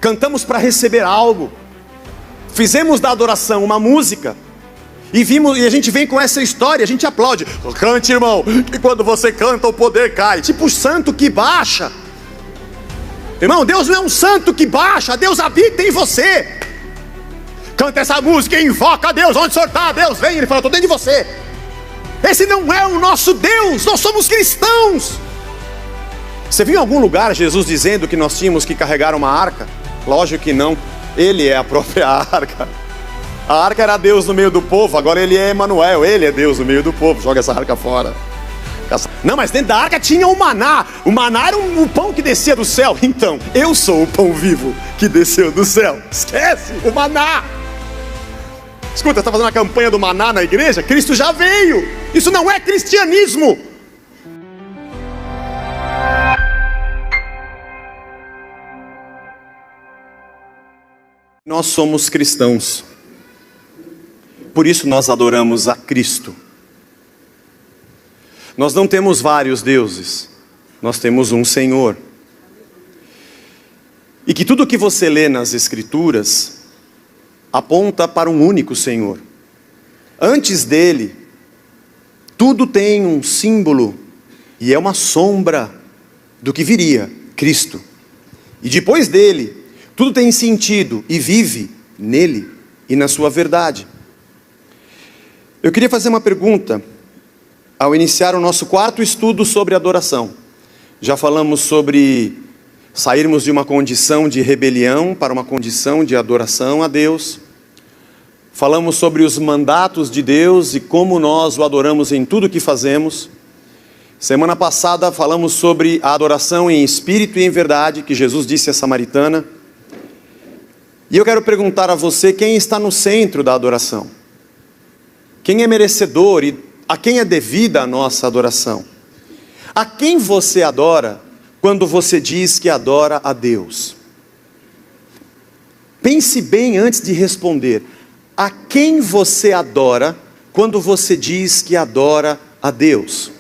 cantamos para receber algo, fizemos da adoração uma música, e a gente vem com essa história, a gente aplaude. Cante, irmão, que quando você canta o poder cai. Tipo santo que baixa. Irmão, Deus não é um santo que baixa, Deus habita em você. Canta essa música e invoca a Deus. Onde o Senhor está? Deus vem. Ele fala, estou dentro de você. Esse não é o nosso Deus. Nós somos cristãos. Você viu em algum lugar Jesus dizendo que nós tínhamos que carregar uma arca? Lógico que não. Ele é a própria arca. A arca era Deus no meio do povo. Agora ele é Emanuel. Ele é Deus no meio do povo. Joga essa arca fora. Não, mas dentro da arca tinha o maná. O maná era o pão que descia do céu. Então, eu sou o pão vivo que desceu do céu. Esquece o maná. Escuta, está fazendo a campanha do maná na igreja? Cristo já veio. Isso não é cristianismo. Nós somos cristãos. Por isso nós adoramos a Cristo. Nós não temos vários deuses. Nós temos um Senhor. E que tudo que você lê nas Escrituras aponta para um único Senhor. Antes dele, tudo tem um símbolo e é uma sombra do que viria, Cristo. E depois dele, tudo tem sentido e vive nele e na sua verdade. Eu queria fazer uma pergunta ao iniciar o nosso quarto estudo sobre adoração. Já falamos sobre sairmos de uma condição de rebelião para uma condição de adoração a Deus. Falamos sobre os mandatos de Deus e como nós o adoramos em tudo que fazemos. Semana passada falamos sobre a adoração em espírito e em verdade, que Jesus disse à samaritana. E eu quero perguntar a você, quem está no centro da adoração? Quem é merecedor e a quem é devida a nossa adoração? A quem você adora quando você diz que adora a Deus? Pense bem antes de responder. A quem você adora quando você diz que adora a Deus?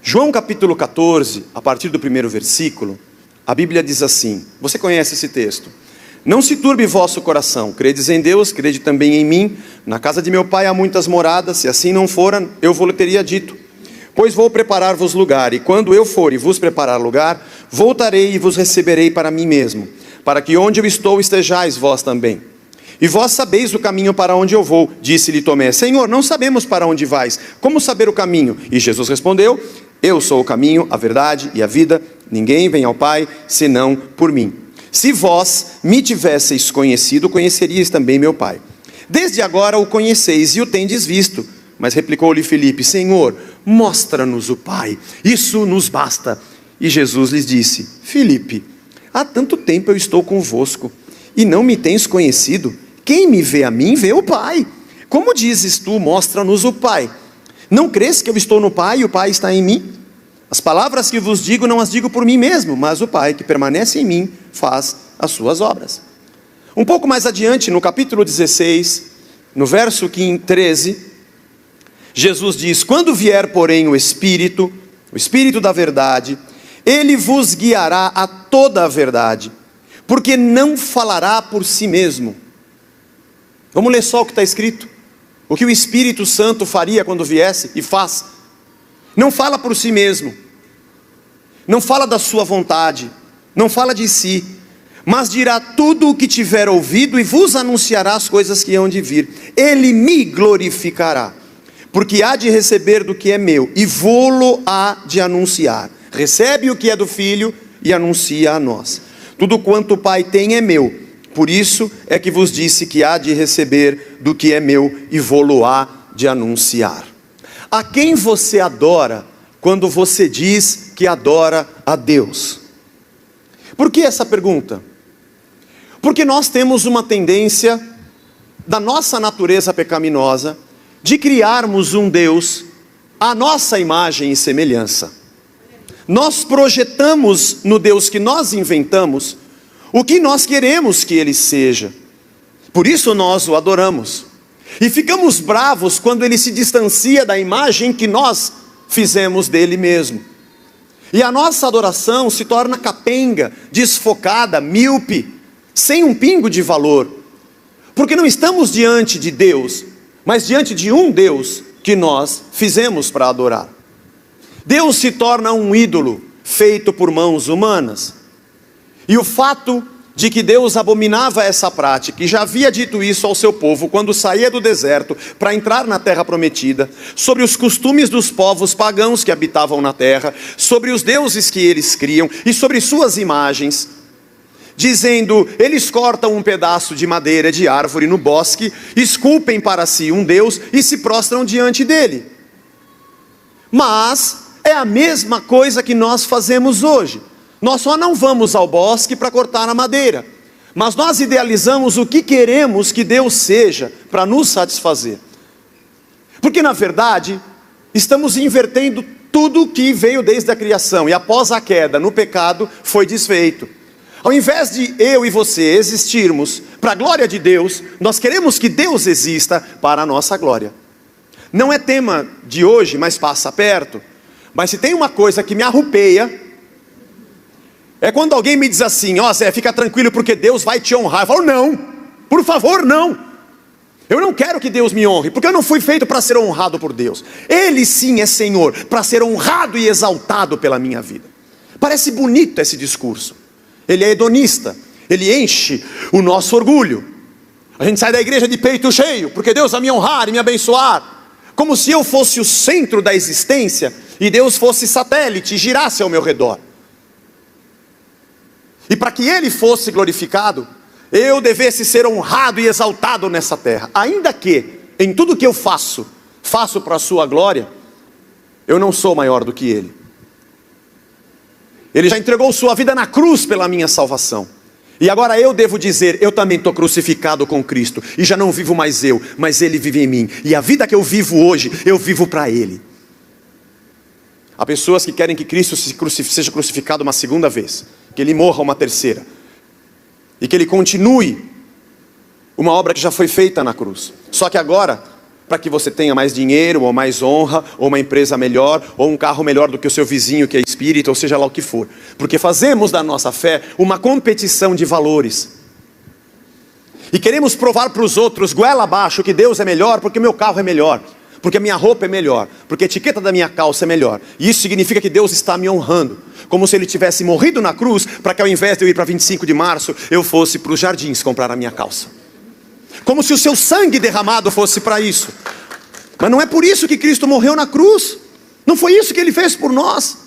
João capítulo 14, a partir do primeiro versículo, a Bíblia diz assim, você conhece esse texto: não se turbe vosso coração, credes em Deus, crede também em mim. Na casa de meu pai há muitas moradas, se assim não fora, eu vos teria dito. Pois vou preparar-vos lugar, e quando eu for e vos preparar lugar, voltarei e vos receberei para mim mesmo, para que onde eu estou estejais vós também. E vós sabeis o caminho para onde eu vou. Disse-lhe Tomé: Senhor, não sabemos para onde vais, como saber o caminho? E Jesus respondeu: eu sou o caminho, a verdade e a vida, ninguém vem ao Pai senão por mim. Se vós me tivesseis conhecido, conheceríeis também meu Pai. Desde agora o conheceis e o tendes visto. Mas replicou-lhe Filipe: Senhor, mostra-nos o Pai, isso nos basta. E Jesus lhes disse: Filipe, há tanto tempo eu estou convosco, e não me tens conhecido? Quem me vê a mim, vê o Pai. Como dizes tu, mostra-nos o Pai? Não crês que eu estou no Pai e o Pai está em mim? As palavras que vos digo, não as digo por mim mesmo, mas o Pai que permanece em mim faz as suas obras. Um pouco mais adiante, no capítulo 16, no verso 13, Jesus diz: quando vier, porém, o Espírito da verdade, ele vos guiará a toda a verdade, porque não falará por si mesmo. Vamos ler só o que está escrito. O que o Espírito Santo faria quando viesse e faz. Não fala por si mesmo. Não fala da sua vontade. Não fala de si. Mas dirá tudo o que tiver ouvido e vos anunciará as coisas que hão de vir. Ele me glorificará, porque há de receber do que é meu e vô-lo há de anunciar. Recebe o que é do Filho e anuncia a nós. Tudo quanto o Pai tem é meu. Por isso é que vos disse que há de receber do que é meu e vô-lo há de anunciar. A quem você adora quando você diz que adora a Deus? Por que essa pergunta? Porque nós temos uma tendência, da nossa natureza pecaminosa, de criarmos um Deus à nossa imagem e semelhança. Nós projetamos no Deus que nós inventamos o que nós queremos que Ele seja. Por isso nós o adoramos. E ficamos bravos quando Ele se distancia da imagem que nós fizemos dele mesmo. E a nossa adoração se torna capenga, desfocada, míope, sem um pingo de valor. Porque não estamos diante de Deus, mas diante de um Deus que nós fizemos para adorar. Deus se torna um ídolo feito por mãos humanas. E o fato de que Deus abominava essa prática, e já havia dito isso ao seu povo quando saía do deserto para entrar na terra prometida, sobre os costumes dos povos pagãos que habitavam na terra, sobre os deuses que eles criam e sobre suas imagens, dizendo: eles cortam um pedaço de madeira de árvore no bosque, esculpem para si um deus e se prostram diante dele. Mas é a mesma coisa que nós fazemos hoje. Nós só não vamos ao bosque para cortar a madeira, mas nós idealizamos o que queremos que Deus seja para nos satisfazer. Porque na verdade, estamos invertendo tudo que veio desde a criação, e após a queda, no pecado, foi desfeito. Ao invés de eu e você existirmos para a glória de Deus, nós queremos que Deus exista para a nossa glória. Não é tema de hoje, mas passa perto. Mas se tem uma coisa que me arrupeia, é quando alguém me diz assim: ó Zé, fica tranquilo porque Deus vai te honrar. Eu falo: não, por favor, não. Eu não quero que Deus me honre, porque eu não fui feito para ser honrado por Deus. Ele sim é Senhor, para ser honrado e exaltado pela minha vida. Parece bonito esse discurso. Ele é hedonista, ele enche o nosso orgulho. A gente sai da igreja de peito cheio, porque Deus vai me honrar e me abençoar, como se eu fosse o centro da existência e Deus fosse satélite e girasse ao meu redor. E para que Ele fosse glorificado, eu devesse ser honrado e exaltado nessa terra. Ainda que, em tudo que eu faço para a sua glória, eu não sou maior do que Ele. Ele já entregou sua vida na cruz pela minha salvação. E agora eu devo dizer: eu também estou crucificado com Cristo. E já não vivo mais eu, mas Ele vive em mim. E a vida que eu vivo hoje, eu vivo para Ele. Há pessoas que querem que Cristo seja crucificado uma segunda vez, que Ele morra uma terceira, e que Ele continue uma obra que já foi feita na cruz. Só que agora, para que você tenha mais dinheiro, ou mais honra, ou uma empresa melhor, ou um carro melhor do que o seu vizinho que é espírita, ou seja lá o que for. Porque fazemos da nossa fé uma competição de valores. E queremos provar para os outros, goela abaixo, que Deus é melhor, porque meu carro é melhor, porque a minha roupa é melhor, porque a etiqueta da minha calça é melhor. E isso significa que Deus está me honrando, como se Ele tivesse morrido na cruz, para que ao invés de eu ir para 25 de março, eu fosse para os jardins comprar a minha calça. Como se o seu sangue derramado fosse para isso. Mas não é por isso que Cristo morreu na cruz. Não foi isso que Ele fez por nós.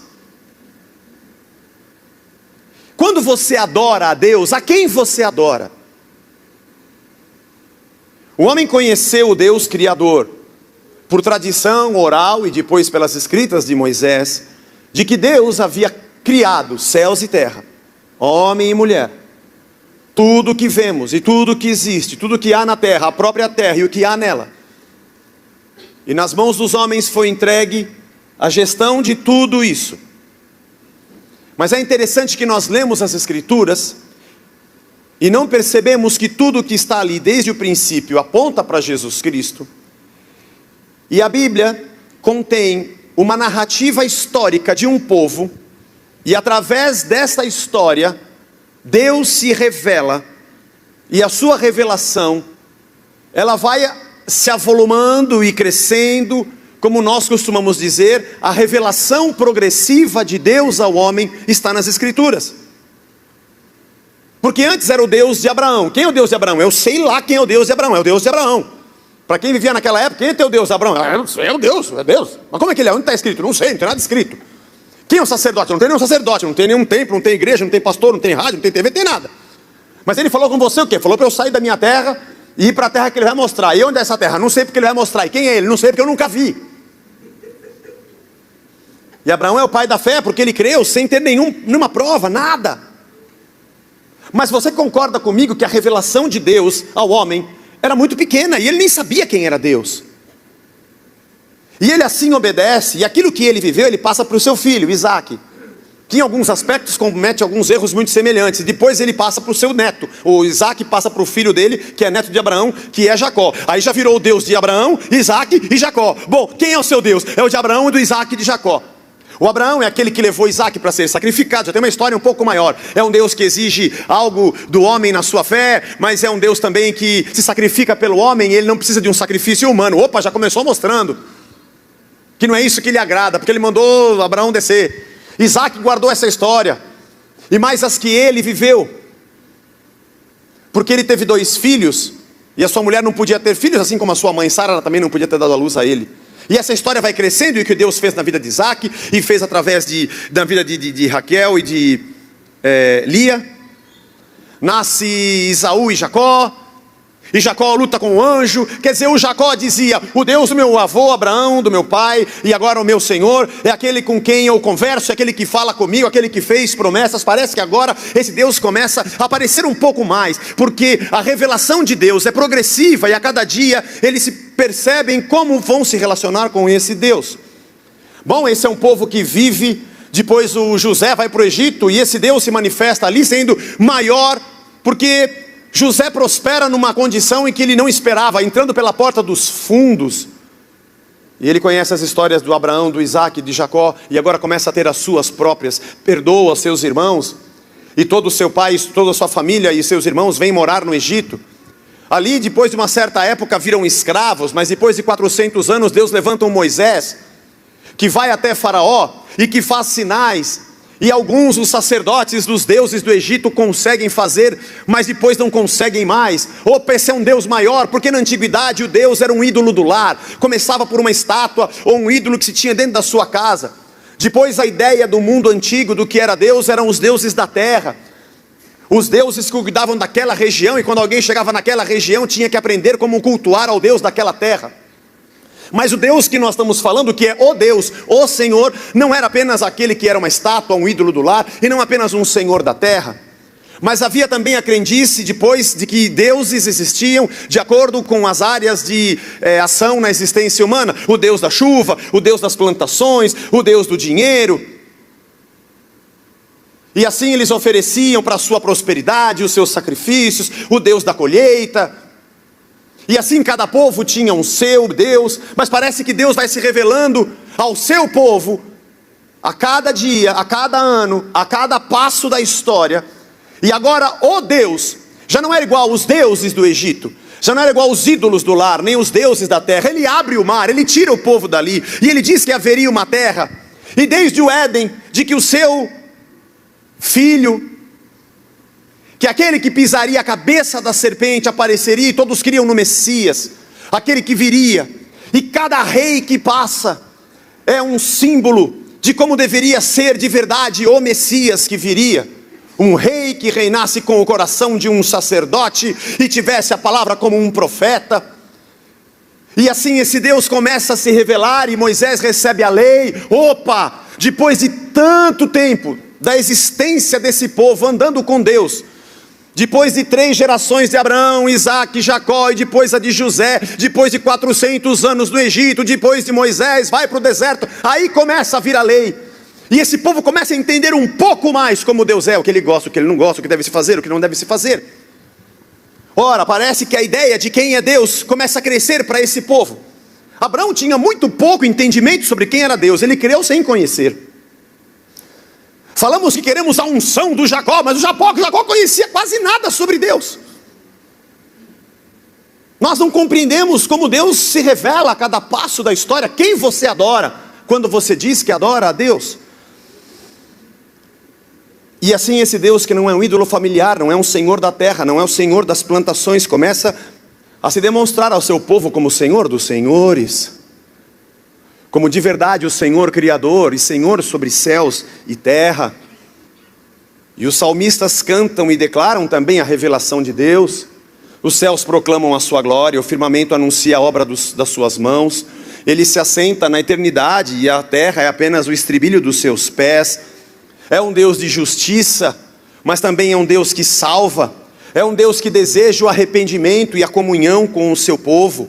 Quando você adora a Deus, a quem você adora? O homem conheceu o Deus Criador por tradição oral e depois pelas escritas de Moisés, de que Deus havia criado céus e terra, homem e mulher. Tudo que vemos e tudo que existe, tudo que há na terra, a própria terra e o que há nela. E nas mãos dos homens foi entregue a gestão de tudo isso. Mas é interessante que nós lemos as Escrituras e não percebemos que tudo que está ali desde o princípio aponta para Jesus Cristo. E a Bíblia contém uma narrativa histórica de um povo, e através dessa história, Deus se revela, e a sua revelação, ela vai se avolumando e crescendo, como nós costumamos dizer, a revelação progressiva de Deus ao homem está nas Escrituras. Porque antes era o Deus de Abraão. Quem é o Deus de Abraão? Eu sei lá quem é o Deus de Abraão, é o Deus de Abraão. Para quem vivia naquela época, quem é o Deus de Abraão? É o Deus, é Deus. Mas como é que ele é? Onde está escrito? Não sei, não tem nada escrito. Quem é o sacerdote? Não tem nenhum sacerdote, não tem nenhum templo, não tem igreja, não tem pastor, não tem rádio, não tem TV, não tem nada. Mas ele falou com você o quê? Falou para eu sair da minha terra e ir para a terra que ele vai mostrar. E onde é essa terra? Não sei porque ele vai mostrar. E quem é ele? Não sei porque eu nunca vi. E Abraão é o pai da fé porque ele creu sem ter nenhuma prova, nada. Mas você concorda comigo que a revelação de Deus ao homem era muito pequena e ele nem sabia quem era Deus. E ele assim obedece, e aquilo que ele viveu, ele passa para o seu filho, Isaac, que em alguns aspectos comete alguns erros muito semelhantes. Depois ele passa para o seu neto, o Isaac passa para o filho dele, que é neto de Abraão, que é Jacó. Aí já virou o Deus de Abraão, Isaac e Jacó. Bom, quem é o seu Deus? É o de Abraão e do Isaac e de Jacó. O Abraão é aquele que levou Isaac para ser sacrificado. Já tem uma história um pouco maior. É um Deus que exige algo do homem na sua fé, mas é um Deus também que se sacrifica pelo homem, e ele não precisa de um sacrifício humano. Opa, já começou mostrando que não é isso que lhe agrada, porque ele mandou Abraão descer. Isaac guardou essa história, e mais as que ele viveu, porque ele teve 2 filhos, e a sua mulher não podia ter filhos, assim como a sua mãe Sara, ela também não podia ter dado a luz a ele. E essa história vai crescendo, e o que Deus fez na vida de Isaac, e fez através da vida de Raquel e de Lia. Nasce Esaú e Jacó luta com o anjo. Quer dizer, o Jacó dizia: o Deus do meu avô Abraão, do meu pai, e agora o meu Senhor, é aquele com quem eu converso, é aquele que fala comigo, aquele que fez promessas. Parece que agora esse Deus começa a aparecer um pouco mais, porque a revelação de Deus é progressiva, e a cada dia eles se percebem como vão se relacionar com esse Deus. Bom, esse é um povo que vive. Depois o José vai para o Egito, e esse Deus se manifesta ali sendo maior, porque José prospera numa condição em que ele não esperava, entrando pela porta dos fundos. E ele conhece as histórias do Abraão, do Isaac, de Jacó, e agora começa a ter as suas próprias. Perdoa seus irmãos, e todo o seu pai, toda a sua família e seus irmãos vêm morar no Egito. Ali, depois de uma certa época, viram escravos, mas depois de 400 anos, Deus levanta um Moisés, que vai até Faraó, e que faz sinais. E alguns, os sacerdotes dos deuses do Egito, conseguem fazer, mas depois não conseguem mais. Opa, esse é um Deus maior, porque na antiguidade o Deus era um ídolo do lar. Começava por uma estátua ou um ídolo que se tinha dentro da sua casa. Depois a ideia do mundo antigo do que era Deus eram os deuses da terra. Os deuses que cuidavam daquela região, e quando alguém chegava naquela região tinha que aprender como cultuar ao Deus daquela terra. Mas o Deus que nós estamos falando, que é o Deus, o Senhor, não era apenas aquele que era uma estátua, um ídolo do lar, e não apenas um Senhor da terra. Mas havia também a crendice, depois, de que deuses existiam de acordo com as áreas de ação na existência humana. O Deus da chuva, o Deus das plantações, o Deus do dinheiro. E assim eles ofereciam para a sua prosperidade os seus sacrifícios, o Deus da colheita. E assim cada povo tinha um seu Deus, mas parece que Deus vai se revelando ao seu povo a cada dia, a cada ano, a cada passo da história. E agora o Deus já não era igual aos deuses do Egito, já não era igual aos ídolos do lar, nem os deuses da terra. Ele abre o mar, ele tira o povo dali, e ele diz que haveria uma terra. E desde o Éden, de que o seu filho, que aquele que pisaria a cabeça da serpente apareceria, e todos criam no Messias, aquele que viria. E cada rei que passa é um símbolo de como deveria ser de verdade o Messias que viria. Um rei que reinasse com o coração de um sacerdote e tivesse a palavra como um profeta. E assim esse Deus começa a se revelar, e Moisés recebe a lei. Opa, depois de tanto tempo da existência desse povo andando com Deus, depois de 3 gerações de Abraão, Isaac, Jacó, e depois a de José, depois de 400 anos no Egito, depois de Moisés, vai para o deserto, aí começa a vir a lei, e esse povo começa a entender um pouco mais como Deus é, o que ele gosta, o que ele não gosta, o que deve se fazer, o que não deve se fazer. Ora, parece que a ideia de quem é Deus começa a crescer para esse povo. Abraão tinha muito pouco entendimento sobre quem era Deus, ele creu sem conhecer. Falamos que queremos a unção do Jacó, mas o Jacó conhecia quase nada sobre Deus. Nós não compreendemos como Deus se revela a cada passo da história. Quem você adora quando você diz que adora a Deus? E assim esse Deus, que não é um ídolo familiar, não é um senhor da terra, não é o senhor das plantações, começa a se demonstrar ao seu povo como o Senhor dos senhores, como de verdade o Senhor Criador e Senhor sobre céus e terra. E os salmistas cantam e declaram também a revelação de Deus. Os céus proclamam a sua glória, o firmamento anuncia a obra das suas mãos. Ele se assenta na eternidade, e a terra é apenas o estribilho dos seus pés. É um Deus de justiça, mas também é um Deus que salva. É um Deus que deseja o arrependimento e a comunhão com o seu povo.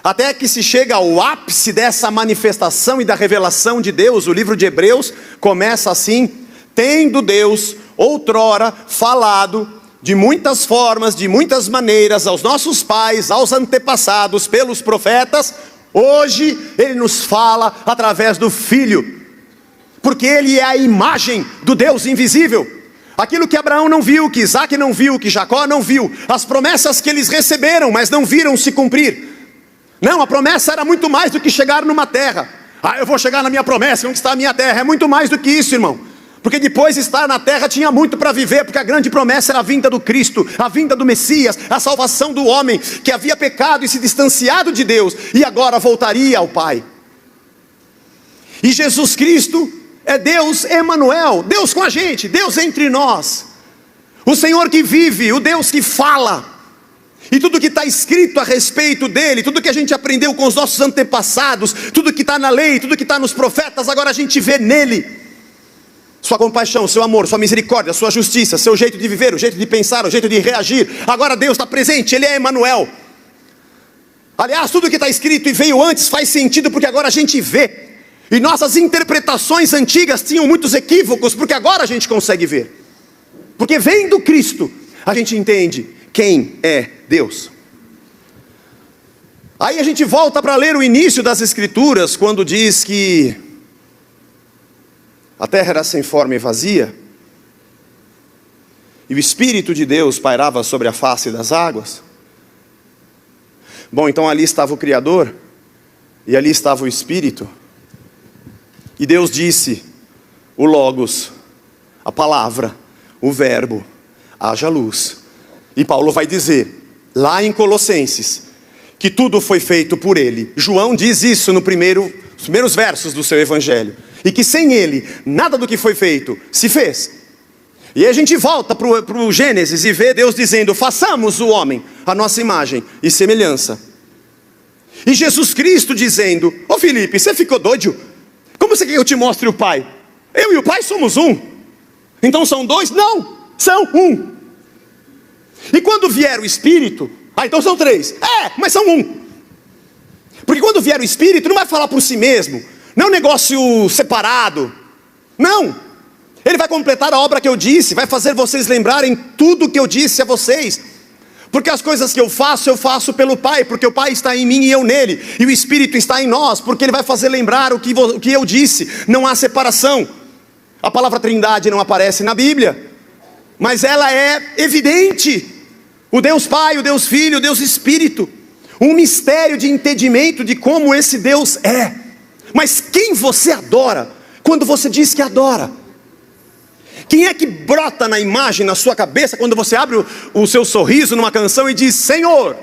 Até que se chega ao ápice dessa manifestação e da revelação de Deus, o livro de Hebreus começa assim: tendo Deus outrora falado de muitas formas, de muitas maneiras, aos nossos pais, aos antepassados, pelos profetas, hoje Ele nos fala através do Filho. porque ele é a imagem do Deus invisível. Aquilo que Abraão não viu, que Isaac não viu, que Jacó não viu, as promessas que eles receberam, mas não viram se cumprir. Não, a promessa era muito mais do que chegar numa terra. Eu vou chegar na minha promessa, onde está a minha terra? É muito mais do que isso, irmão. Porque depois de estar na terra tinha muito para viver, porque a grande promessa era a vinda do Cristo, a vinda do Messias, a salvação do homem que havia pecado e se distanciado de Deus, e agora voltaria ao Pai. E Jesus Cristo é Deus Emanuel, Deus com a gente, Deus entre nós, o Senhor que vive, o Deus que fala. E tudo que está escrito a respeito dele, tudo que a gente aprendeu com os nossos antepassados, tudo que está na lei, tudo que está nos profetas, agora a gente vê nele. Sua compaixão, seu amor, sua misericórdia, sua justiça, seu jeito de viver, o jeito de pensar, o jeito de reagir. Agora Deus está presente, ele é Emanuel. Aliás, tudo que está escrito e veio antes faz sentido, porque agora a gente vê. E nossas interpretações antigas tinham muitos equívocos, porque agora a gente consegue ver. Porque vendo Cristo, a gente entende quem é Deus. Aí a gente volta para ler o início das Escrituras, quando diz que a terra era sem forma e vazia, e o Espírito de Deus pairava sobre a face das águas. Bom, então ali estava o Criador, e ali estava o Espírito, e Deus disse, o Logos, a palavra, o verbo, haja luz. E Paulo vai dizer, lá em Colossenses, que tudo foi feito por ele. João diz isso nos primeiros versos do seu evangelho. E que sem ele, nada do que foi feito se fez. E aí a gente volta para o Gênesis e vê Deus dizendo, façamos o homem a nossa imagem e semelhança. E Jesus Cristo dizendo, ô Felipe, você ficou doido? Como você quer que eu te mostre o Pai? Eu e o Pai somos um. Então são dois? Não, são um. E quando vier o Espírito, então são três. Mas são um. Porque quando vier o Espírito, não vai falar por si mesmo. Não é um negócio separado. Não. Ele vai completar a obra que eu disse. Vai fazer vocês lembrarem tudo que eu disse a vocês. Porque as coisas que eu faço pelo Pai. Porque o Pai está em mim e eu nele. E o Espírito está em nós. Porque ele vai fazer lembrar o que eu disse. Não há separação. A palavra Trindade não aparece na Bíblia. Mas ela é evidente. O Deus Pai, o Deus Filho, o Deus Espírito. Um mistério de entendimento de como esse Deus é. Mas quem você adora quando você diz que adora? Quem é que brota na imagem na sua cabeça quando você abre o seu sorriso numa canção e diz Senhor?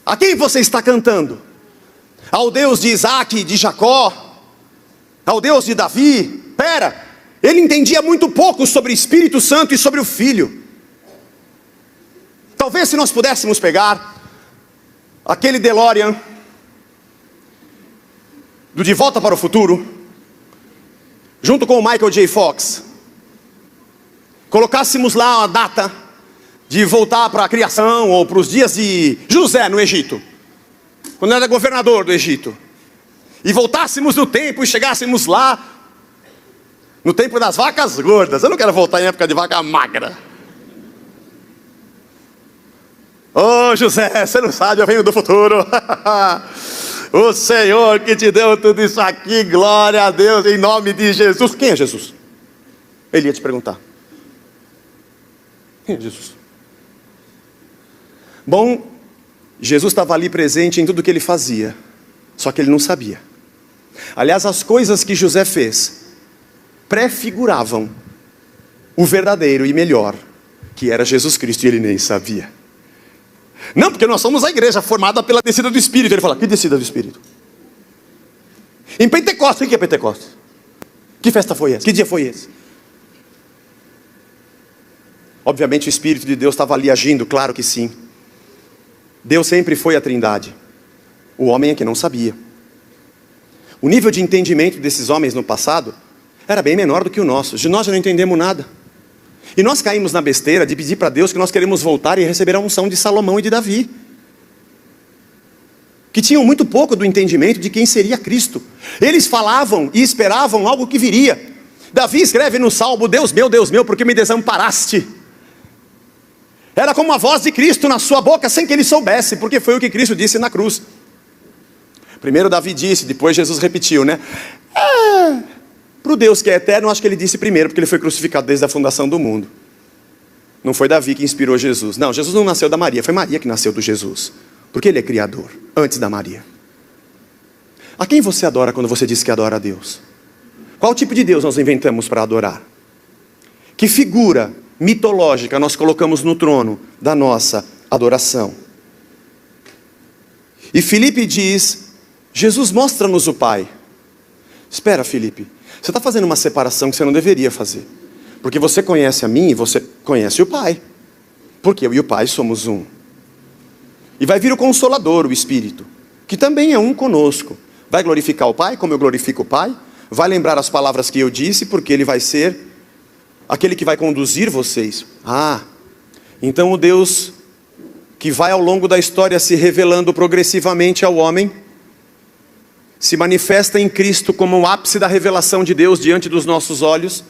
A quem você está cantando? Ao Deus de Isaac, de Jacó? Ao Deus de Davi? Ele entendia muito pouco sobre o Espírito Santo e sobre o Filho. Talvez se nós pudéssemos pegar aquele DeLorean do De Volta para o Futuro, junto com o Michael J. Fox, colocássemos lá a data de voltar para a criação, ou para os dias de José no Egito, quando era governador do Egito, e voltássemos no tempo e chegássemos lá, no tempo das vacas gordas. Eu não quero voltar em época de vaca magra. Ô José, você não sabe, eu venho do futuro. O Senhor que te deu tudo isso aqui, glória a Deus, em nome de Jesus. Quem é Jesus? Ele ia te perguntar. Quem é Jesus? Bom, Jesus estava ali presente em tudo que ele fazia, só que ele não sabia. Aliás, as coisas que José fez prefiguravam o verdadeiro e melhor, que era Jesus Cristo, e ele nem sabia. Não, porque nós somos a igreja formada pela descida do Espírito. Ele fala, que descida do Espírito? Em Pentecostes, o que é Pentecostes? Que festa foi essa? Que dia foi esse? Obviamente o Espírito de Deus estava ali agindo, claro que sim. Deus sempre foi a Trindade. O homem é que não sabia. O nível de entendimento desses homens no passado era bem menor do que o nosso. Nós já não entendemos nada. E nós caímos na besteira de pedir para Deus que nós queremos voltar e receber a unção de Salomão e de Davi, que tinham muito pouco do entendimento de quem seria Cristo. Eles falavam e esperavam algo que viria. Davi escreve no Salmo, Deus meu, por que me desamparaste? Era como a voz de Cristo na sua boca, sem que ele soubesse, porque foi o que Cristo disse na cruz. Primeiro Davi disse, depois Jesus repetiu, né? Para o Deus que é eterno, eu acho que ele disse primeiro, porque ele foi crucificado desde a fundação do mundo. Não foi Davi que inspirou Jesus. Não, Jesus não nasceu da Maria, foi Maria que nasceu do Jesus. Porque ele é criador, antes da Maria. A quem você adora quando você diz que adora a Deus? Qual tipo de Deus nós inventamos para adorar? Que figura mitológica nós colocamos no trono da nossa adoração? E Filipe diz, Jesus, mostra-nos o Pai. Espera, Filipe, você está fazendo uma separação que você não deveria fazer. Porque você conhece a mim e você conhece o Pai. Porque eu e o Pai somos um. E vai vir o Consolador, o Espírito, que também é um conosco. Vai glorificar o Pai como eu glorifico o Pai. Vai lembrar as palavras que eu disse, porque Ele vai ser aquele que vai conduzir vocês. Então o Deus que vai ao longo da história se revelando progressivamente ao homem, se manifesta em Cristo como o ápice da revelação de Deus diante dos nossos olhos.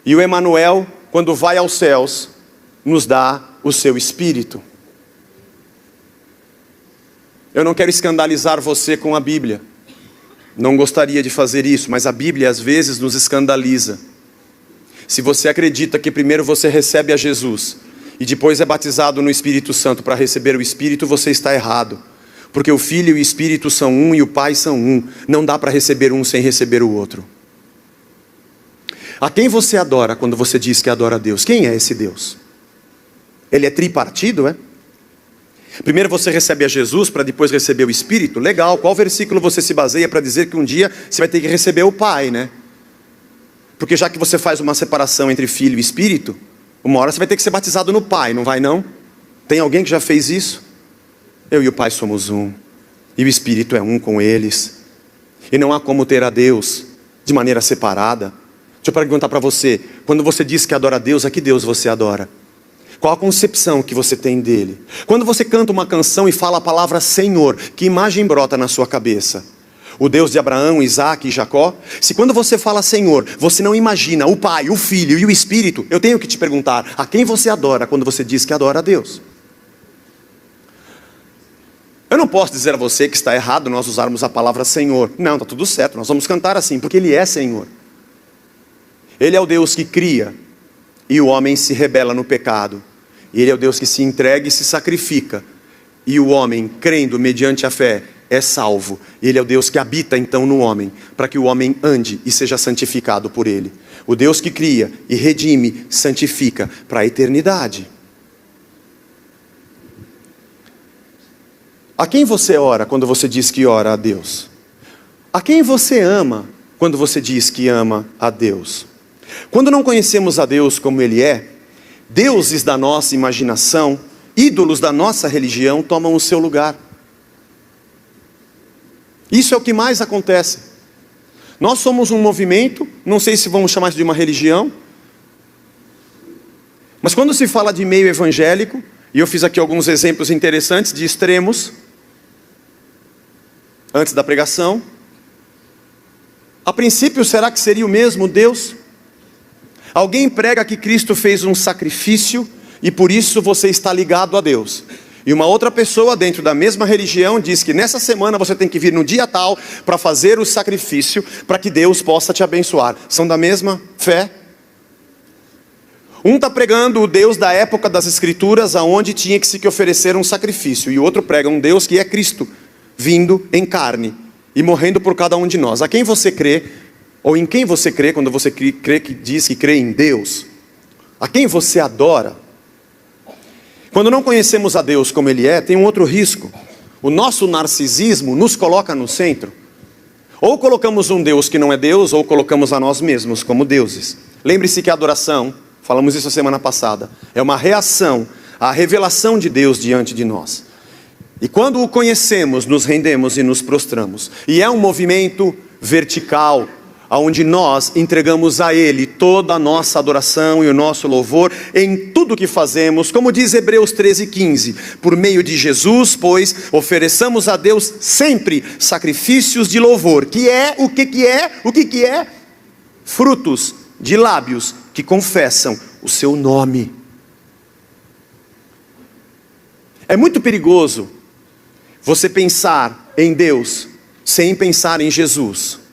E o Emanuel, quando vai aos céus, nos dá o seu Espírito. Eu não quero escandalizar você com a Bíblia. Não gostaria de fazer isso, mas a Bíblia às vezes nos escandaliza. Se você acredita que primeiro você recebe a Jesus e depois é batizado no Espírito Santo para receber o Espírito, você está errado. Porque o Filho e o Espírito são um e o Pai são um. Não dá para receber um sem receber o outro. A quem você adora quando você diz que adora a Deus? Quem é esse Deus? Ele é tripartido, é? Primeiro você recebe a Jesus para depois receber o Espírito? Legal, qual versículo você se baseia para dizer que um dia você vai ter que receber o Pai, né? Porque já que você faz uma separação entre Filho e Espírito, uma hora você vai ter que ser batizado no Pai, não vai não? Tem alguém que já fez isso? Eu e o Pai somos um, e o Espírito é um com eles. E não há como ter a Deus de maneira separada. Deixa eu perguntar para você, quando você diz que adora a Deus, a que Deus você adora? Qual a concepção que você tem dele? Quando você canta uma canção e fala a palavra Senhor, que imagem brota na sua cabeça? O Deus de Abraão, Isaac e Jacó? Se quando você fala Senhor, você não imagina o Pai, o Filho e o Espírito, eu tenho que te perguntar, a quem você adora quando você diz que adora a Deus? Eu não posso dizer a você que está errado nós usarmos a palavra Senhor. Não, está tudo certo, nós vamos cantar assim, porque Ele é Senhor. Ele é o Deus que cria, e o homem se rebela no pecado. Ele é o Deus que se entrega e se sacrifica, e o homem, crendo mediante a fé, é salvo. Ele é o Deus que habita então no homem, para que o homem ande e seja santificado por Ele. O Deus que cria e redime, santifica para a eternidade. A quem você ora quando você diz que ora a Deus? A quem você ama quando você diz que ama a Deus? Quando não conhecemos a Deus como Ele é, deuses da nossa imaginação, ídolos da nossa religião tomam o seu lugar. Isso é o que mais acontece. Nós somos um movimento, não sei se vamos chamar isso de uma religião, mas quando se fala de meio evangélico, e eu fiz aqui alguns exemplos interessantes de extremos, antes da pregação, a princípio será que seria o mesmo Deus? Alguém prega que Cristo fez um sacrifício e por isso você está ligado a Deus. E uma outra pessoa dentro da mesma religião diz que nessa semana você tem que vir no dia tal para fazer o sacrifício para que Deus possa te abençoar. São da mesma fé? Um está pregando o Deus da época das Escrituras, aonde tinha que se oferecer um sacrifício. E o outro prega um Deus que é Cristo, vindo em carne e morrendo por cada um de nós. A quem você crê? Ou em quem você crê quando você crê que diz que crê em Deus? A quem você adora? Quando não conhecemos a Deus como Ele é, tem um outro risco. O nosso narcisismo nos coloca no centro. Ou colocamos um Deus que não é Deus, ou colocamos a nós mesmos como deuses. Lembre-se que a adoração, falamos isso a semana passada, é uma reação à revelação de Deus diante de nós. E quando o conhecemos, nos rendemos e nos prostramos. E é um movimento vertical, onde nós entregamos a Ele toda a nossa adoração e o nosso louvor em tudo que fazemos, como diz Hebreus 13:15, por meio de Jesus, pois, ofereçamos a Deus sempre sacrifícios de louvor, que é, o que é? Frutos de lábios que confessam o seu nome. É muito perigoso você pensar em Deus sem pensar em Jesus.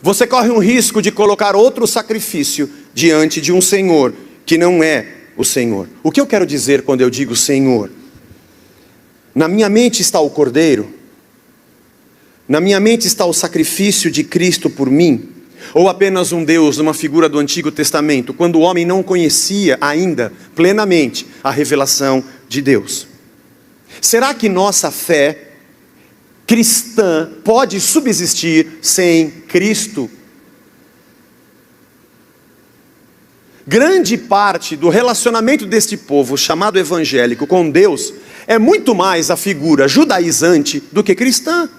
você corre um risco de colocar outro sacrifício diante de um Senhor que não é o Senhor. O que eu quero dizer quando eu digo Senhor? Na minha mente está o Cordeiro? Na minha mente está o sacrifício de Cristo por mim? Ou apenas um Deus, uma figura do Antigo Testamento, quando o homem não conhecia ainda plenamente a revelação de Deus? Será que nossa fé cristã pode subsistir sem Cristo? Grande parte do relacionamento deste povo, chamado evangélico, com Deus, é muito mais a figura judaizante do que cristã.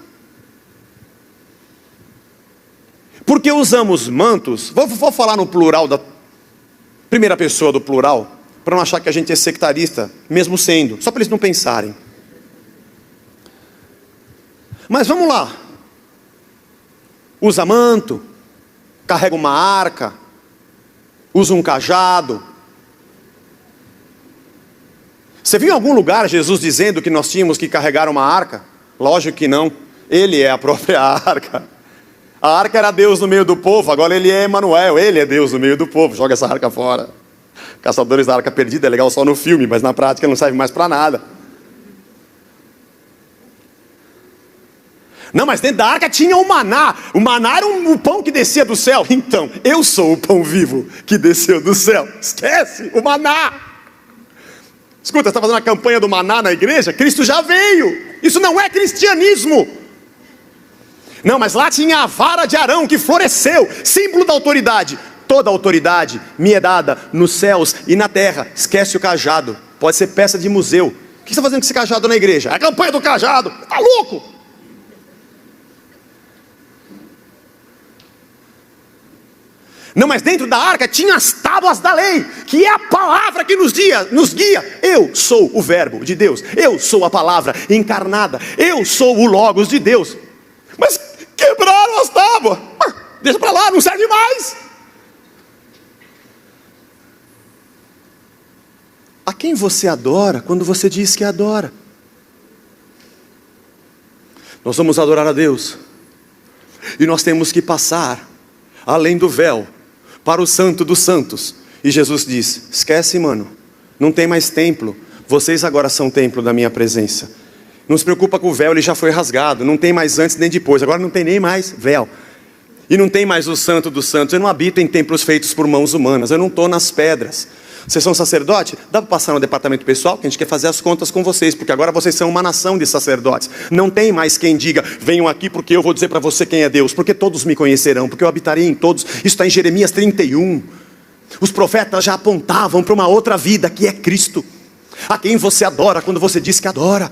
Porque usamos mantos, vou falar no plural, da primeira pessoa do plural, para não achar que a gente é sectarista, mesmo sendo, só para eles não pensarem. Mas vamos lá, usa manto, carrega uma arca, usa um cajado. Você viu em algum lugar Jesus dizendo que nós tínhamos que carregar uma arca? Lógico que não, ele é a própria arca. A arca era Deus no meio do povo, agora ele é Emanuel, ele é Deus no meio do povo. Joga essa arca fora. Caçadores da Arca Perdida é legal só no filme, mas na prática não serve mais para nada. Não, mas dentro da arca tinha o maná. O maná era o pão que descia do céu. Então, eu sou o pão vivo que desceu do céu. Esquece, o maná. Escuta, você está fazendo a campanha do maná na igreja? Cristo já veio. Isso não é cristianismo. Não, mas lá tinha a vara de Arão que floresceu, símbolo da autoridade. Toda a autoridade me é dada nos céus e na terra. Esquece o cajado, pode ser peça de museu. O que você está fazendo com esse cajado na igreja? É a campanha do cajado, está louco? Não, mas dentro da arca tinha as tábuas da lei, que é a palavra que nos guia. Eu sou o verbo de Deus, eu sou a palavra encarnada, eu sou o logos de Deus. Mas quebraram as tábuas, deixa para lá, não serve mais. A quem você adora quando você diz que adora? Nós vamos adorar a Deus, e nós temos que passar além do véu, para o santo dos santos. E Jesus diz, esquece mano, não tem mais templo, vocês agora são templo da minha presença. Não se preocupa com o véu, ele já foi rasgado, não tem mais antes nem depois, agora não tem nem mais véu. E não tem mais o santo dos santos, eu não habito em templos feitos por mãos humanas, eu não estou nas pedras. Vocês são sacerdote? Dá para passar no departamento pessoal, que a gente quer fazer as contas com vocês, porque agora vocês são uma nação de sacerdotes. Não tem mais quem diga, venham aqui porque eu vou dizer para você quem é Deus, porque todos me conhecerão, porque eu habitarei em todos. Isso está em Jeremias 31. Os profetas já apontavam para uma outra vida, que é Cristo. A quem você adora quando você diz que adora?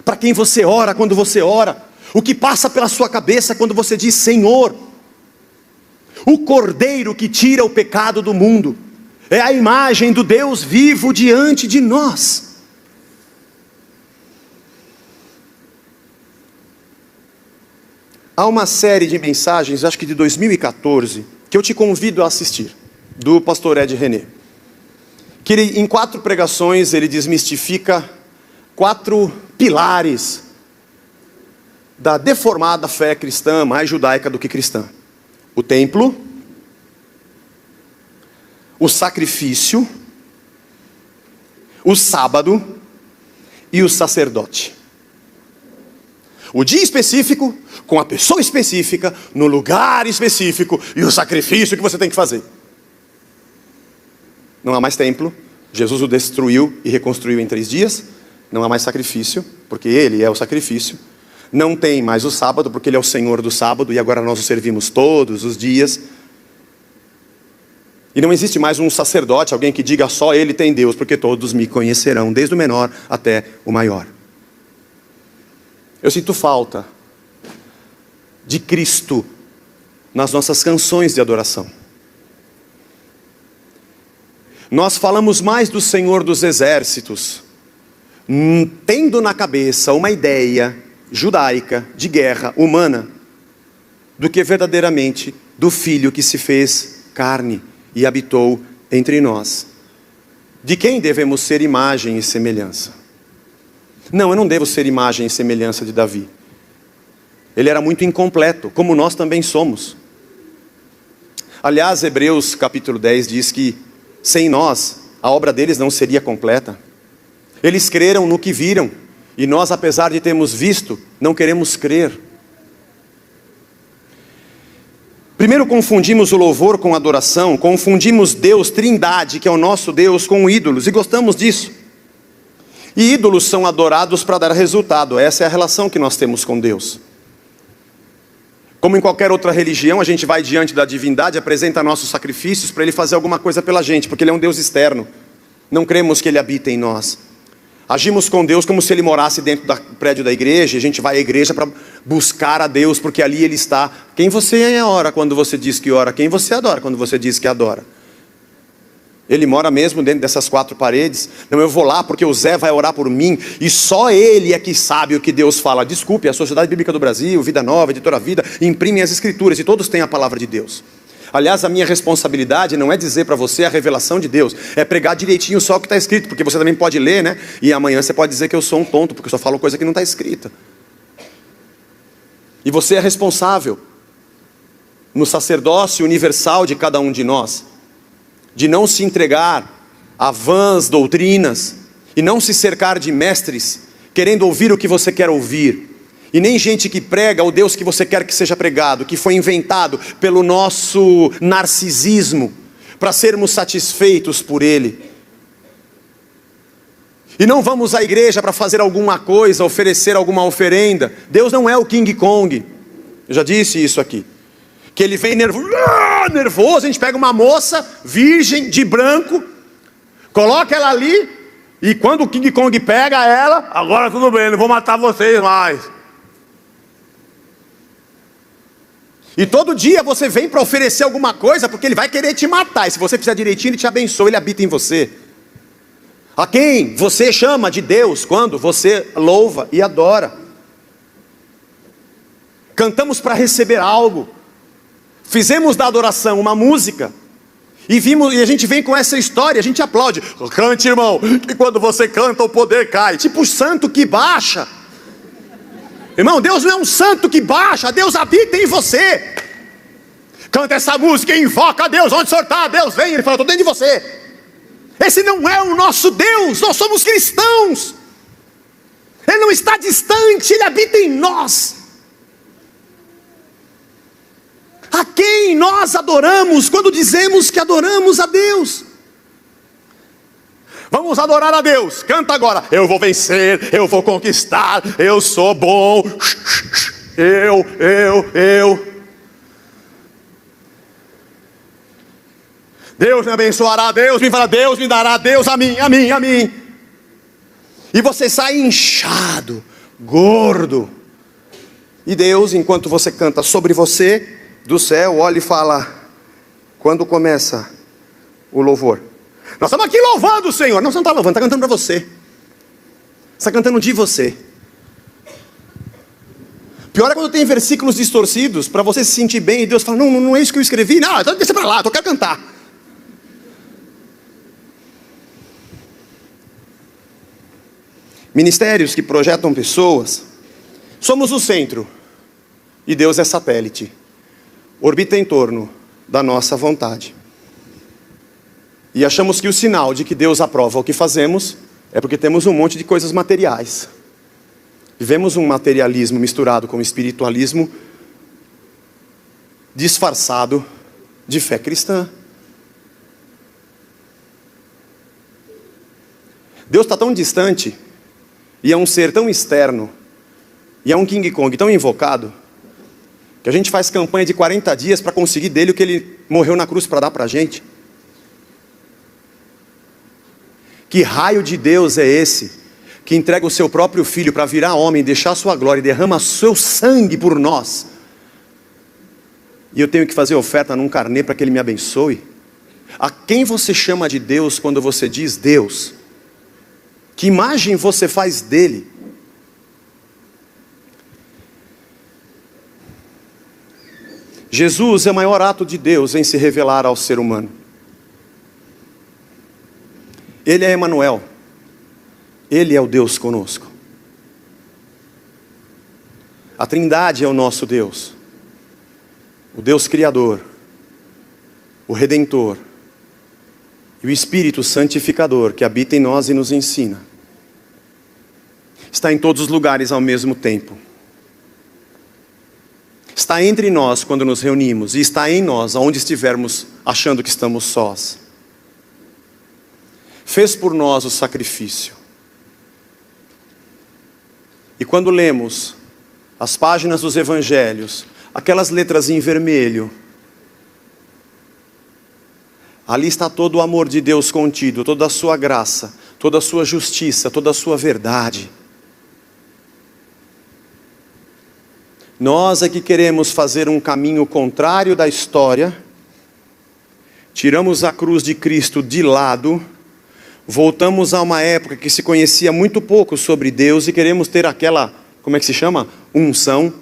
Para quem você ora quando você ora? O que passa pela sua cabeça quando você diz Senhor? O Cordeiro que tira o pecado do mundo é a imagem do Deus vivo diante de nós. Há uma série de mensagens, acho que de 2014, que eu te convido a assistir, do pastor Ed René. Que ele, em 4 pregações, ele desmistifica 4 pilares da deformada fé cristã, mais judaica do que cristã. O templo, o sacrifício, o sábado e o sacerdote. O dia específico, com a pessoa específica, no lugar específico e o sacrifício que você tem que fazer. Não há mais templo, Jesus o destruiu e reconstruiu em 3 dias. Não há mais sacrifício, porque Ele é o sacrifício. Não tem mais o sábado, porque Ele é o Senhor do sábado e agora nós o servimos todos os dias. E não existe mais um sacerdote, alguém que diga só Ele tem Deus, porque todos me conhecerão, desde o menor até o maior. Eu sinto falta de Cristo nas nossas canções de adoração. Nós falamos mais do Senhor dos Exércitos, tendo na cabeça uma ideia judaica de guerra humana, do que verdadeiramente do Filho que se fez carne e habitou entre nós. De quem devemos ser imagem e semelhança? Não, eu não devo ser imagem e semelhança de Davi. Ele era muito incompleto, como nós também somos. Aliás, Hebreus capítulo 10 diz que sem nós, a obra deles não seria completa. Eles creram no que viram, e nós, apesar de termos visto, não queremos crer. Primeiro confundimos o louvor com a adoração, confundimos Deus, Trindade, que é o nosso Deus, com ídolos, e gostamos disso. E ídolos são adorados para dar resultado, essa é a relação que nós temos com Deus. Como em qualquer outra religião, a gente vai diante da divindade, apresenta nossos sacrifícios para Ele fazer alguma coisa pela gente, porque Ele é um Deus externo. Não cremos que Ele habita em nós. Agimos com Deus como se Ele morasse dentro do prédio da igreja, e a gente vai à igreja para buscar a Deus, porque ali Ele está. Quem você ora quando você diz que ora? Quem você adora quando você diz que adora? Ele mora mesmo dentro dessas quatro paredes? Não, eu vou lá porque o Zé vai orar por mim, e só ele é que sabe o que Deus fala. Desculpe, a Sociedade Bíblica do Brasil, Vida Nova, Editora Vida, imprimem as escrituras, e todos têm a palavra de Deus. Aliás, a minha responsabilidade não é dizer para você a revelação de Deus, é pregar direitinho só o que está escrito, porque você também pode ler, né? E amanhã você pode dizer que eu sou um tonto, porque eu só falo coisa que não está escrita. E você é responsável, no sacerdócio universal de cada um de nós, de não se entregar a vãs doutrinas, e não se cercar de mestres, querendo ouvir o que você quer ouvir, e nem gente que prega o Deus que você quer que seja pregado, que foi inventado pelo nosso narcisismo, para sermos satisfeitos por ele. E não vamos à igreja para fazer alguma coisa, oferecer alguma oferenda. Deus não é o King Kong, eu já disse isso aqui, que ele vem nervoso, a gente pega uma moça virgem, de branco, coloca ela ali, e quando o King Kong pega ela, agora tudo bem, não vou matar vocês mais. E todo dia você vem para oferecer alguma coisa, porque ele vai querer te matar, e se você fizer direitinho, ele te abençoa, ele habita em você. A quem você chama de Deus quando você louva e adora? Cantamos para receber algo, fizemos da adoração uma música, e a gente vem com essa história, a gente aplaude. Cante, irmão, que quando você canta o poder cai. Tipo santo que baixa. Irmão, Deus não é um santo que baixa, Deus habita em você. Canta essa música e invoca a Deus. Onde o Senhor está? Deus vem. Ele fala, estou dentro de você. Esse não é o nosso Deus, nós somos cristãos. Ele não está distante, Ele habita em nós. A quem nós adoramos quando dizemos que adoramos a Deus? Vamos adorar a Deus, canta agora. Eu vou vencer, eu vou conquistar, eu sou bom. Eu. Deus me abençoará, Deus me fará, Deus me dará, Deus a mim. E você sai inchado, gordo. E Deus, enquanto você canta sobre você, do céu, olha e fala, quando começa o louvor. Nós estamos aqui louvando o Senhor. Não, você não está louvando, está cantando para você. Você está cantando de você. Pior é quando tem versículos distorcidos, para você se sentir bem, e Deus fala, não é isso que eu escrevi. Não, então deixa para lá, eu quero cantar. Ministérios que projetam pessoas, somos o centro, e Deus é satélite. Orbita em torno da nossa vontade. E achamos que o sinal de que Deus aprova o que fazemos é porque temos um monte de coisas materiais. Vivemos um materialismo misturado com espiritualismo disfarçado de fé cristã. Deus está tão distante, e é um ser tão externo, e é um King Kong tão invocado, que a gente faz campanha de 40 dias para conseguir dele o que ele morreu na cruz para dar para a gente. Que raio de Deus é esse, que entrega o seu próprio filho para virar homem, deixar a sua glória e derrama seu sangue por nós, e eu tenho que fazer oferta num carnê para que ele me abençoe? A quem você chama de Deus quando você diz Deus? Que imagem você faz dele? Jesus é o maior ato de Deus em se revelar ao ser humano. Ele é Emanuel. Ele é o Deus conosco. A Trindade é o nosso Deus. O Deus Criador. o Redentor e o Espírito Santificador que habita em nós e nos ensina, está em todos os lugares ao mesmo tempo. Está entre nós quando nos reunimos e está em nós aonde estivermos achando que estamos sós. Fez por nós o sacrifício. E quando lemos as páginas dos evangelhos, aquelas letras em vermelho, ali está todo o amor de Deus contido, toda a sua graça, toda a sua justiça, toda a sua verdade. Nós é que queremos fazer um caminho contrário da história, tiramos a cruz de Cristo de lado, voltamos a uma época que se conhecia muito pouco sobre Deus e queremos ter aquela, como é que se chama? Unção.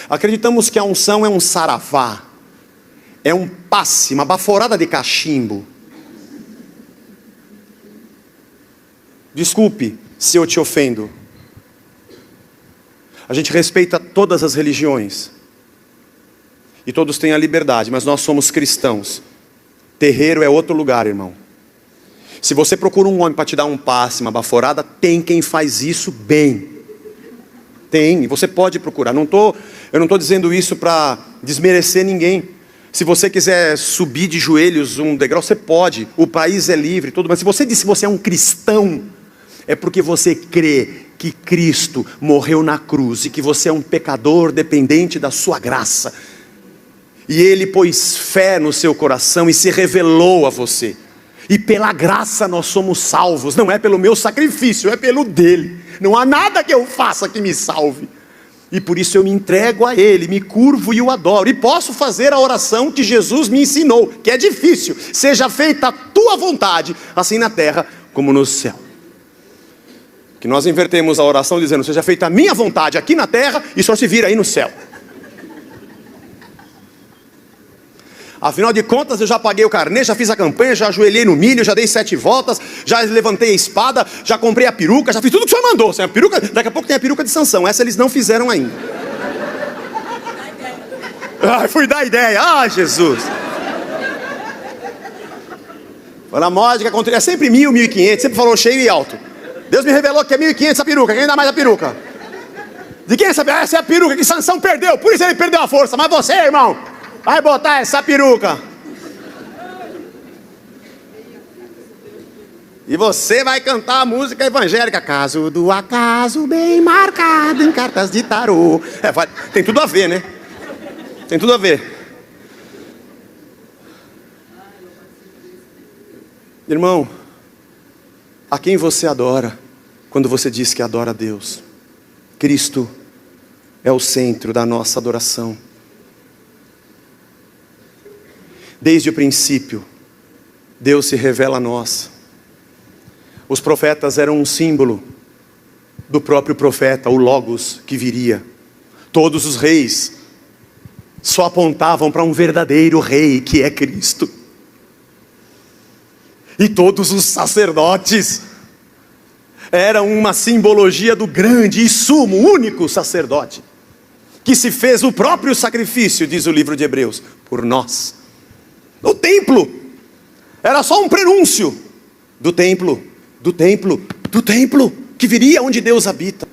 Acreditamos que a unção é um saravá, é um passe, uma baforada de cachimbo. Desculpe se eu te ofendo. A gente respeita todas as religiões. E todos têm a liberdade, mas nós somos cristãos. Terreiro é outro lugar, irmão. Se você procura um homem para te dar um passe, uma baforada, tem quem faz isso bem. Tem, você pode procurar. Eu não estou dizendo isso para desmerecer ninguém. Se você quiser subir de joelhos um degrau, você pode. O país é livre, tudo. Mas se você diz que você é um cristão, é porque você crê que Cristo morreu na cruz e que você é um pecador dependente da sua graça. E Ele pôs fé no seu coração e se revelou a você. E pela graça nós somos salvos. Não é pelo meu sacrifício, é pelo dele. Não há nada que eu faça que me salve. E por isso eu me entrego a Ele, me curvo e o adoro. E posso fazer a oração que Jesus me ensinou, que é difícil. Seja feita a tua vontade, assim na terra como no céu. Que nós invertemos a oração dizendo, seja feita a minha vontade aqui na terra e só se vira aí no céu. Afinal de contas eu já paguei o carnê, já fiz a campanha, já ajoelhei no milho, já dei 7 voltas, já levantei a espada, já comprei a peruca, já fiz tudo que o senhor mandou. A peruca, daqui a pouco tem a peruca de Sansão, essa eles não fizeram ainda. Fui dar ideia, Jesus. Fala, a módica, é sempre 1.000, 1.500, sempre falou cheio e alto. Deus me revelou que é 1.500 a peruca, quem dá mais a peruca? De quem sabe? Essa é a peruca que Sansão perdeu, por isso ele perdeu a força. Mas você, irmão, vai botar essa peruca. E você vai cantar a música evangélica. Caso do acaso bem marcado em cartas de tarô. Tem tudo a ver, né? Tem tudo a ver. Irmão, a quem você adora quando você diz que adora a Deus? Cristo é o centro da nossa adoração. Desde o princípio, Deus se revela a nós. Os profetas eram um símbolo do próprio profeta, o Logos que viria. Todos os reis só apontavam para um verdadeiro rei, que é Cristo. E todos os sacerdotes eram uma simbologia do grande e sumo, único sacerdote, que se fez o próprio sacrifício, diz o livro de Hebreus, por nós. O templo era só um prenúncio do templo que viria onde Deus habita.